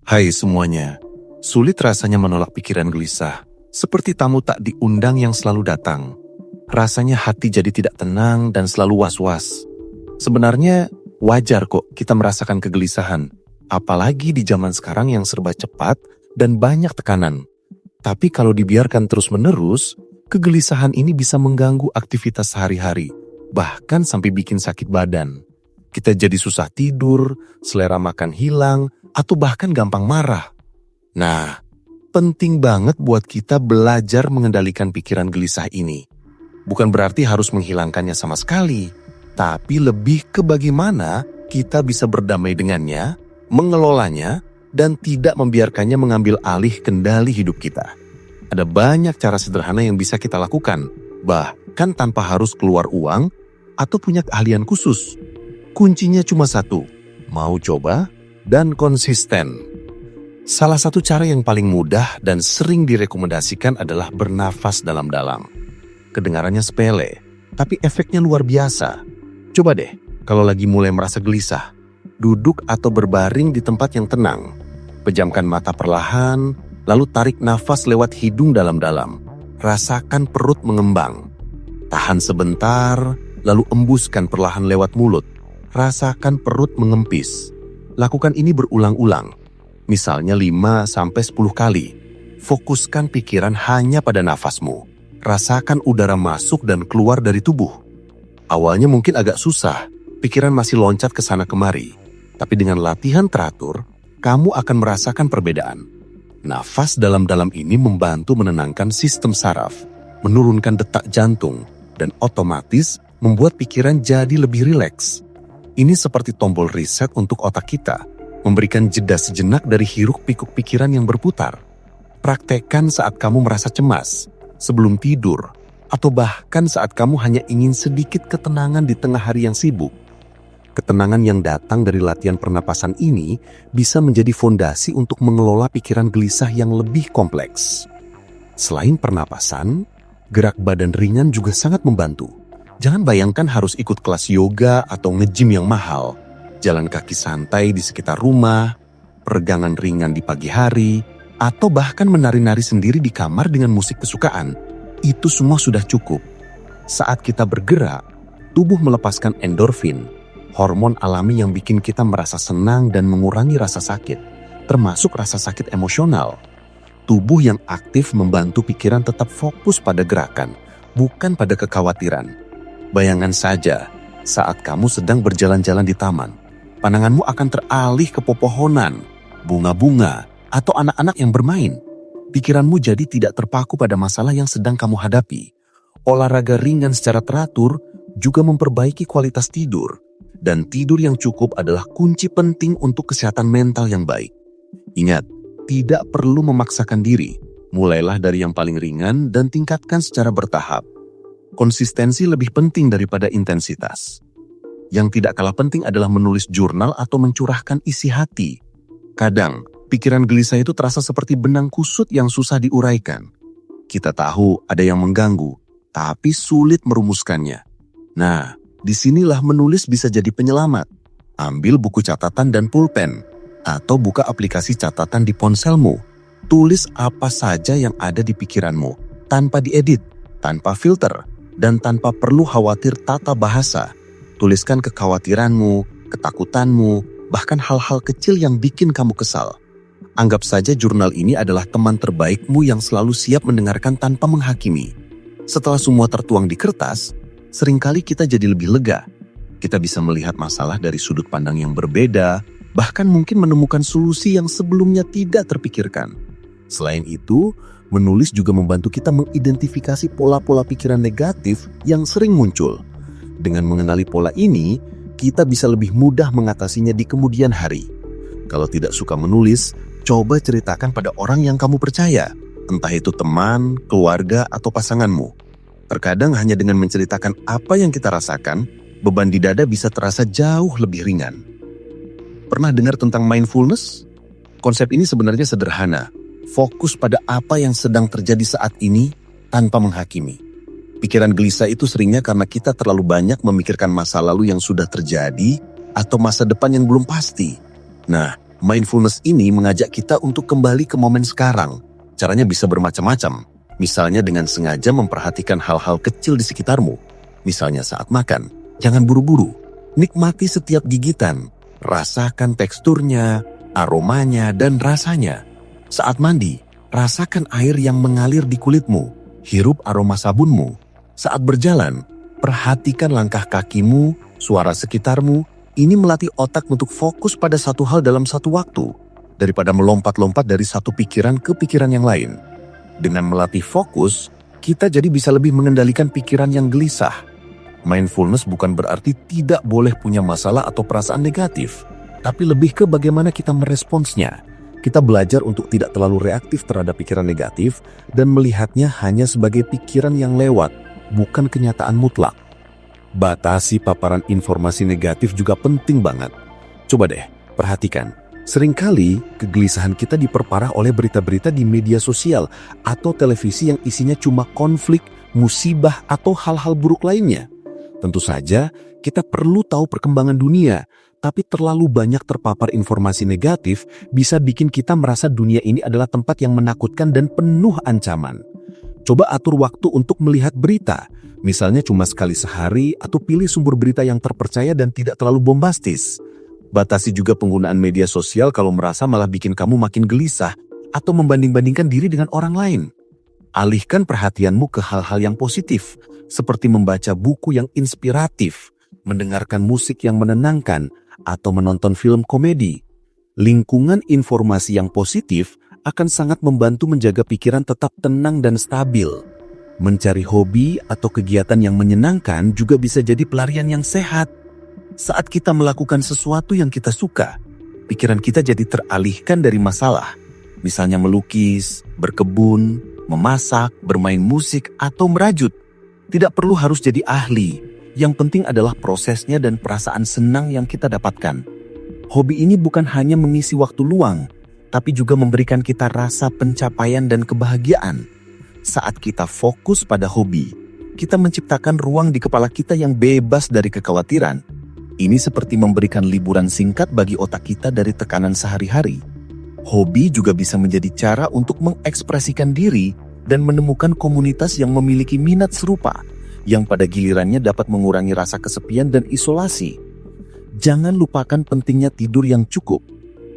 Hai semuanya, sulit rasanya menolak pikiran gelisah, seperti tamu tak diundang yang selalu datang. Rasanya hati jadi tidak tenang dan selalu was-was. Sebenarnya wajar kok kita merasakan kegelisahan, apalagi di zaman sekarang yang serba cepat dan banyak tekanan. Tapi kalau dibiarkan terus-menerus, kegelisahan ini bisa mengganggu aktivitas sehari-hari, bahkan sampai bikin sakit badan. Kita jadi susah tidur, selera makan hilang, atau bahkan gampang marah. Nah, penting banget buat kita belajar mengendalikan pikiran gelisah ini. Bukan berarti harus menghilangkannya sama sekali, tapi lebih ke bagaimana kita bisa berdamai dengannya, mengelolanya, dan tidak membiarkannya mengambil alih kendali hidup kita. Ada banyak cara sederhana yang bisa kita lakukan, bahkan tanpa harus keluar uang atau punya keahlian khusus. Kuncinya cuma satu, mau coba dan konsisten. Salah satu cara yang paling mudah dan sering direkomendasikan adalah bernafas dalam-dalam. Kedengarannya sepele, tapi efeknya luar biasa. Coba deh, kalau lagi mulai merasa gelisah, duduk atau berbaring di tempat yang tenang. Pejamkan mata perlahan, lalu tarik nafas lewat hidung dalam-dalam. Rasakan perut mengembang. Tahan sebentar, lalu embuskan perlahan lewat mulut. Rasakan perut mengempis. Lakukan ini berulang-ulang, misalnya 5-10 kali. Fokuskan pikiran hanya pada nafasmu. Rasakan udara masuk dan keluar dari tubuh. Awalnya mungkin agak susah, pikiran masih loncat ke sana kemari. Tapi dengan latihan teratur, kamu akan merasakan perbedaan. Nafas dalam-dalam ini membantu menenangkan sistem saraf, menurunkan detak jantung, dan otomatis membuat pikiran jadi lebih rileks. Ini seperti tombol reset untuk otak kita, memberikan jeda sejenak dari hiruk-pikuk pikiran yang berputar. Praktekkan saat kamu merasa cemas, sebelum tidur, atau bahkan saat kamu hanya ingin sedikit ketenangan di tengah hari yang sibuk. Ketenangan yang datang dari latihan pernapasan ini bisa menjadi fondasi untuk mengelola pikiran gelisah yang lebih kompleks. Selain pernapasan, gerak badan ringan juga sangat membantu. Jangan bayangkan harus ikut kelas yoga atau nge-gym yang mahal. Jalan kaki santai di sekitar rumah, peregangan ringan di pagi hari, atau bahkan menari-nari sendiri di kamar dengan musik kesukaan. Itu semua sudah cukup. Saat kita bergerak, tubuh melepaskan endorfin, hormon alami yang bikin kita merasa senang dan mengurangi rasa sakit, termasuk rasa sakit emosional. Tubuh yang aktif membantu pikiran tetap fokus pada gerakan, bukan pada kekhawatiran. Bayangan saja, saat kamu sedang berjalan-jalan di taman, pandanganmu akan teralih ke pepohonan, bunga-bunga, atau anak-anak yang bermain. Pikiranmu jadi tidak terpaku pada masalah yang sedang kamu hadapi. Olahraga ringan secara teratur juga memperbaiki kualitas tidur, dan tidur yang cukup adalah kunci penting untuk kesehatan mental yang baik. Ingat, tidak perlu memaksakan diri. Mulailah dari yang paling ringan dan tingkatkan secara bertahap. Konsistensi lebih penting daripada intensitas. Yang tidak kalah penting adalah menulis jurnal atau mencurahkan isi hati. Kadang, pikiran gelisah itu terasa seperti benang kusut yang susah diuraikan. Kita tahu ada yang mengganggu, tapi sulit merumuskannya. Nah, disinilah menulis bisa jadi penyelamat. Ambil buku catatan dan pulpen, atau buka aplikasi catatan di ponselmu. Tulis apa saja yang ada di pikiranmu, tanpa diedit, tanpa filter, dan tanpa perlu khawatir tata bahasa. Tuliskan kekhawatiranmu, ketakutanmu, bahkan hal-hal kecil yang bikin kamu kesal. Anggap saja jurnal ini adalah teman terbaikmu yang selalu siap mendengarkan tanpa menghakimi. Setelah semua tertuang di kertas, seringkali kita jadi lebih lega. Kita bisa melihat masalah dari sudut pandang yang berbeda, bahkan mungkin menemukan solusi yang sebelumnya tidak terpikirkan. Selain itu, menulis juga membantu kita mengidentifikasi pola-pola pikiran negatif yang sering muncul. Dengan mengenali pola ini, kita bisa lebih mudah mengatasinya di kemudian hari. Kalau tidak suka menulis, coba ceritakan pada orang yang kamu percaya, entah itu teman, keluarga, atau pasanganmu. Terkadang hanya dengan menceritakan apa yang kita rasakan, beban di dada bisa terasa jauh lebih ringan. Pernah dengar tentang mindfulness? Konsep ini sebenarnya sederhana. Fokus pada apa yang sedang terjadi saat ini tanpa menghakimi. Pikiran gelisah itu seringnya karena kita terlalu banyak memikirkan masa lalu yang sudah terjadi atau masa depan yang belum pasti. Nah, Mindfulness ini mengajak kita untuk kembali ke momen sekarang. Caranya bisa bermacam-macam. Misalnya dengan sengaja memperhatikan hal-hal kecil di sekitarmu. Misalnya saat makan, jangan buru-buru. Nikmati setiap gigitan. Rasakan teksturnya, aromanya, dan rasanya. Saat mandi, rasakan air yang mengalir di kulitmu. Hirup aroma sabunmu. Saat berjalan, perhatikan langkah kakimu, suara sekitarmu. Ini melatih otak untuk fokus pada satu hal dalam satu waktu, daripada melompat-lompat dari satu pikiran ke pikiran yang lain. Dengan melatih fokus, kita jadi bisa lebih mengendalikan pikiran yang gelisah. Mindfulness bukan berarti tidak boleh punya masalah atau perasaan negatif, tapi lebih ke bagaimana kita meresponsnya. Kita belajar untuk tidak terlalu reaktif terhadap pikiran negatif dan melihatnya hanya sebagai pikiran yang lewat, bukan kenyataan mutlak. Batasi paparan informasi negatif juga penting banget. Coba deh, perhatikan. Seringkali kegelisahan kita diperparah oleh berita-berita di media sosial atau televisi yang isinya cuma konflik, musibah, atau hal-hal buruk lainnya. Tentu saja, kita perlu tahu perkembangan dunia, tapi terlalu banyak terpapar informasi negatif bisa bikin kita merasa dunia ini adalah tempat yang menakutkan dan penuh ancaman. Coba atur waktu untuk melihat berita, misalnya cuma sekali sehari atau pilih sumber berita yang terpercaya dan tidak terlalu bombastis. Batasi juga penggunaan media sosial kalau merasa malah bikin kamu makin gelisah atau membanding-bandingkan diri dengan orang lain. Alihkan perhatianmu ke hal-hal yang positif, seperti membaca buku yang inspiratif, mendengarkan musik yang menenangkan, atau menonton film komedi. Lingkungan informasi yang positif akan sangat membantu menjaga pikiran tetap tenang dan stabil. Mencari hobi atau kegiatan yang menyenangkan juga bisa jadi pelarian yang sehat. Saat kita melakukan sesuatu yang kita suka, pikiran kita jadi teralihkan dari masalah. Misalnya melukis, berkebun, memasak, bermain musik, atau merajut. Tidak perlu harus jadi ahli. Yang penting adalah prosesnya dan perasaan senang yang kita dapatkan. Hobi ini bukan hanya mengisi waktu luang, tapi juga memberikan kita rasa pencapaian dan kebahagiaan. Saat kita fokus pada hobi, kita menciptakan ruang di kepala kita yang bebas dari kekhawatiran. Ini seperti memberikan liburan singkat bagi otak kita dari tekanan sehari-hari. Hobi juga bisa menjadi cara untuk mengekspresikan diri dan menemukan komunitas yang memiliki minat serupa, yang pada gilirannya dapat mengurangi rasa kesepian dan isolasi. Jangan lupakan pentingnya tidur yang cukup.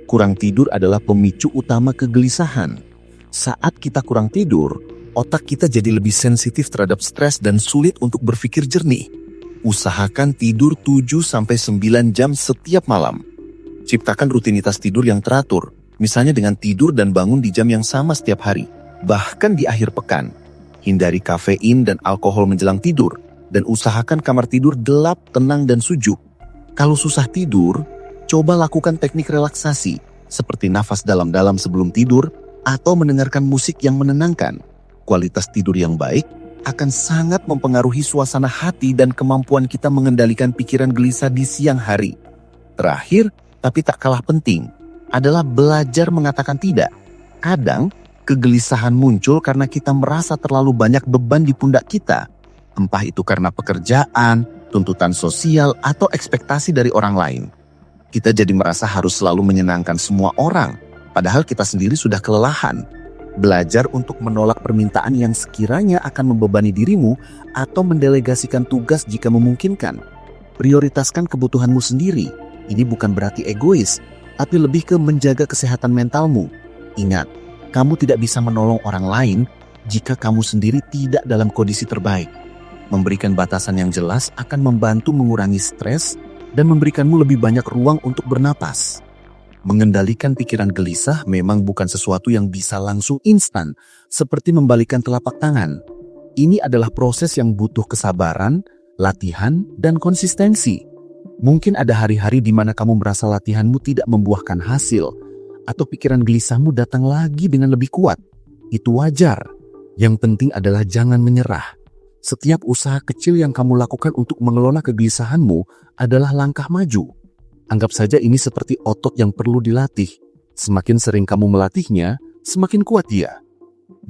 Kurang tidur adalah pemicu utama kegelisahan. Saat kita kurang tidur, otak kita jadi lebih sensitif terhadap stres dan sulit untuk berpikir jernih. Usahakan tidur 7-9 jam setiap malam. Ciptakan rutinitas tidur yang teratur, misalnya dengan tidur dan bangun di jam yang sama setiap hari, bahkan di akhir pekan. Hindari kafein dan alkohol menjelang tidur, dan usahakan kamar tidur gelap, tenang, dan sejuk. Kalau susah tidur, coba lakukan teknik relaksasi, seperti nafas dalam-dalam sebelum tidur, atau mendengarkan musik yang menenangkan. Kualitas tidur yang baik akan sangat mempengaruhi suasana hati dan kemampuan kita mengendalikan pikiran gelisah di siang hari. Terakhir, tapi tak kalah penting, adalah belajar mengatakan tidak. Kadang, kegelisahan muncul karena kita merasa terlalu banyak beban di pundak kita. Entah itu karena pekerjaan, tuntutan sosial, atau ekspektasi dari orang lain. Kita jadi merasa harus selalu menyenangkan semua orang, padahal kita sendiri sudah kelelahan. Belajar untuk menolak permintaan yang sekiranya akan membebani dirimu atau mendelegasikan tugas jika memungkinkan. Prioritaskan kebutuhanmu sendiri. Ini bukan berarti egois, tapi lebih ke menjaga kesehatan mentalmu. Ingat, kamu tidak bisa menolong orang lain jika kamu sendiri tidak dalam kondisi terbaik. Memberikan batasan yang jelas akan membantu mengurangi stres dan memberikanmu lebih banyak ruang untuk bernapas. Mengendalikan pikiran gelisah memang bukan sesuatu yang bisa langsung instan, seperti membalikkan telapak tangan. Ini adalah proses yang butuh kesabaran, latihan, dan konsistensi. Mungkin ada hari-hari di mana kamu merasa latihanmu tidak membuahkan hasil, atau pikiran gelisahmu datang lagi dengan lebih kuat. Itu wajar. Yang penting adalah jangan menyerah. Setiap usaha kecil yang kamu lakukan untuk mengelola kegelisahanmu adalah langkah maju. Anggap saja ini seperti otot yang perlu dilatih. Semakin sering kamu melatihnya, semakin kuat dia.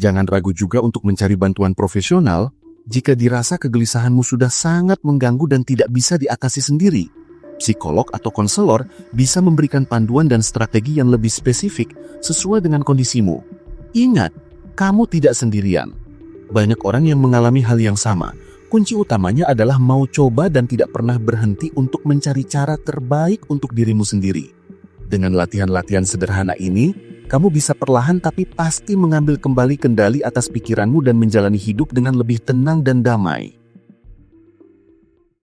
Jangan ragu juga untuk mencari bantuan profesional jika dirasa kegelisahanmu sudah sangat mengganggu dan tidak bisa diatasi sendiri. Psikolog atau konselor bisa memberikan panduan dan strategi yang lebih spesifik sesuai dengan kondisimu. Ingat, kamu tidak sendirian. Banyak orang yang mengalami hal yang sama. Kunci utamanya adalah mau coba dan tidak pernah berhenti untuk mencari cara terbaik untuk dirimu sendiri. Dengan latihan-latihan sederhana ini, kamu bisa perlahan tapi pasti mengambil kembali kendali atas pikiranmu dan menjalani hidup dengan lebih tenang dan damai.